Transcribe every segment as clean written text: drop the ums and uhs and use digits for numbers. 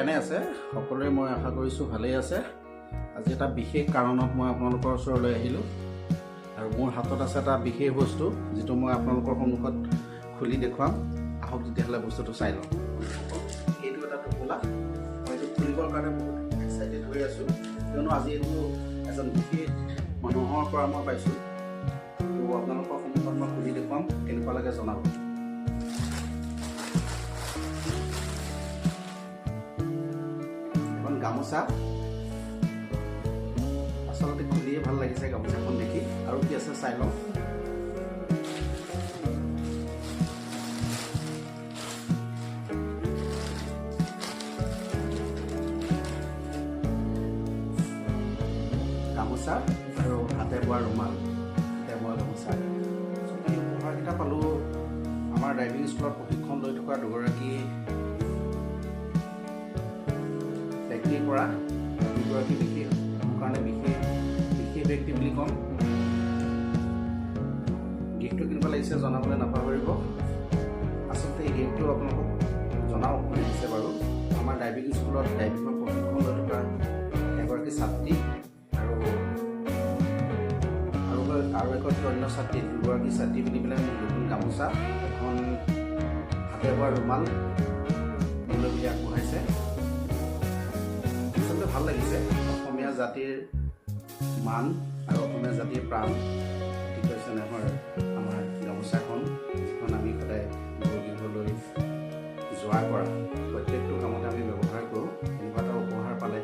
কেনে আছে সকলোৱে মই আশা কৰিছোঁ ভালেই আছে। আজি এটা বিশেষ কাৰণত মই আপোনালোকৰ ওচৰলৈ আহিলোঁ আৰু মোৰ হাতত আছে এটা বিশেষ বস্তু যিটো মই আপোনালোকৰ সন্মুখত খুলি দেখুৱাম। আহক তেতিয়াহ'লে বস্তুটো চাই লওঁ। এইটো এটা টোপোলা, মই এইটো খুলিবৰ কাৰণে বহুত এক্সাইটেড হৈ আছোঁ, কিয়নো আজি এইটো এজন বিশেষ মানুহৰ পৰা মই পাইছোঁ। তো আপোনালোকৰ সন্মুখত মই খুলি দেখুৱাম, কেনেকুৱা লাগে জনাব। গামোচা আচলতে খুলিয়ে ভাল লাগিছে গামোচাখন দেখি। আৰু কি আছে চাই লওঁ। গামোচা আৰু হাতে বোৱা ৰুমাল, হাতে বোৱা গামোচা। এই উপহাৰকেইটা পালোঁ আমাৰ ড্ৰাইভিং স্কুলত প্ৰশিক্ষণ লৈ থকা দুগৰাকী ব্যক্তিৰ পৰা। দুগৰাকী বিশেষ মোৰ কাৰণে বিশেষ ব্যক্তি বুলি ক'ম। গিফ্টটো কেনেকুৱা লাগিছে জনাবলৈ নাপাহৰিব। আচলতে এই গিফ্টটো আপোনালোকক জনাও দিছে বাৰু। আমাৰ ড্ৰাইভিং স্কুলত ড্ৰাইভিঙৰ প্ৰশিক্ষণ লৈ থকা এগৰাকী ছাত্ৰী আৰু এগৰাকী অন্য ছাত্ৰী, দুগৰাকী ছাত্ৰী বুলি পেলাই মোক নতুন গামোচা, এখন হাতে বোৱা ৰুমাল মোলৈ বুলি আগবঢ়াইছে। আচলতে ভাল লাগিছে। অসমীয়া জাতিৰ মান আৰু অসমীয়া জাতিৰ প্ৰাণ ঠিক কৈছে নহয় আমাৰ গামোচাখন, যিখন আমি সদায় বৰগীতলৈ যোৱাৰ পৰা প্ৰত্যেকটো কামতে আমি ব্যৱহাৰ কৰোঁ। এনেকুৱা এটা উপহাৰ পালে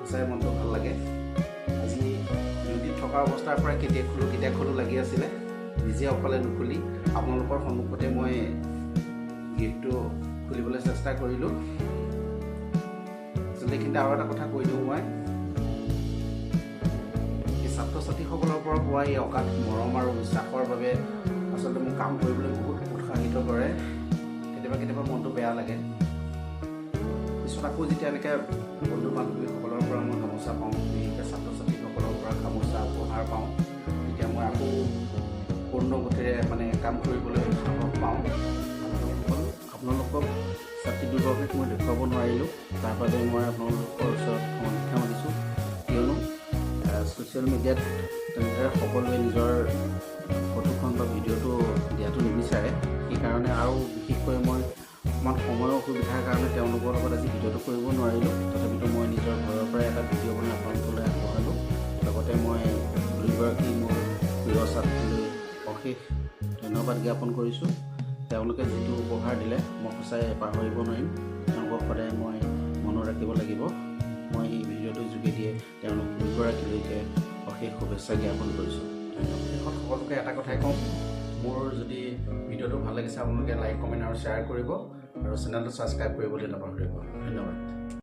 সঁচাই মনটো ভাল লাগে। আজি ডিউটিত থকা অৱস্থাৰ পৰা কেতিয়া খোলো লাগি আছিলে, নিজে অকলে নুখুলি আপোনালোকৰ সন্মুখতে মই গিফ্টটো খুলিবলৈ চেষ্টা কৰিলোঁ। আচলতে কিন্তু আৰু এটা কথা কৈ দিওঁ, মই এই ছাত্ৰ ছাত্ৰীসকলৰ পৰা পোৱা এই অগাধ মৰম আৰু বিশ্বাসৰ বাবে আচলতে মোক কাম কৰিবলৈ বহুত উৎসাহিত কৰে। কেতিয়াবা মনটো বেয়া লাগে। পিছত আকৌ যেতিয়া এনেকৈ বন্ধু বান্ধৱীসকলৰ পৰা মই গামোচা পাওঁ, বিশেষকৈ ছাত্ৰ ছাত্ৰীসকলৰ পৰা গামোচা উপহাৰ পাওঁ, তেতিয়া মই আকৌ পূৰ্ণগতিৰে কাম কৰিবলৈ সাহস পাওঁ। আপোনালোকক ছাত্ৰী দুগৰাকীক মই দেখুৱাব নোৱাৰিলোঁ, তাৰ বাবে মই আপোনালোকৰ ওচৰত ক্ষমা দিছোঁ। কিয়নো ছ'চিয়েল মিডিয়াত তেনেদৰে সকলোৱে নিজৰ ফটোখন বা ভিডিঅ'টো দিয়াটো নিবিচাৰে। সেইকাৰণে আৰু বিশেষকৈ মই অকণমান সময়ৰ অসুবিধাৰ কাৰণে তেওঁলোকৰ লগত আজি ভিডিঅ'টো কৰিব নোৱাৰিলোঁ। তথাপিতো মই নিজৰ ঘৰৰ পৰাই এটা ভিডিঅ' বনাই আপোনালোকলৈ আগবঢ়ালোঁ। লগতে মই দুয়োগৰাকী মোৰ প্ৰিয় ছাত্ৰীলৈ অশেষ ধন্যবাদ জ্ঞাপন কৰিছোঁ। তেওঁলোকে যিটো উপহাৰ দিলে মই সঁচাই পাহৰিব নোৱাৰিম। তেওঁলোকক সদায় মই মনত ৰাখিব লাগিব। মই এই ভিডিঅ'টোৰ যোগেদিয়ে তেওঁলোক দুয়োগৰাকীলৈকে অশেষ শুভেচ্ছা জ্ঞাপন কৰিছোঁ। শেষত সকলোকে এটা কথাই কওঁ, মোৰ যদি ভিডিঅ'টো ভাল লাগিছে আপোনালোকে লাইক, কমেণ্ট আৰু শ্বেয়াৰ কৰিব আৰু চেনেলটো ছাবস্ক্ৰাইব কৰিবলৈ নাপাহৰিব। ধন্যবাদ।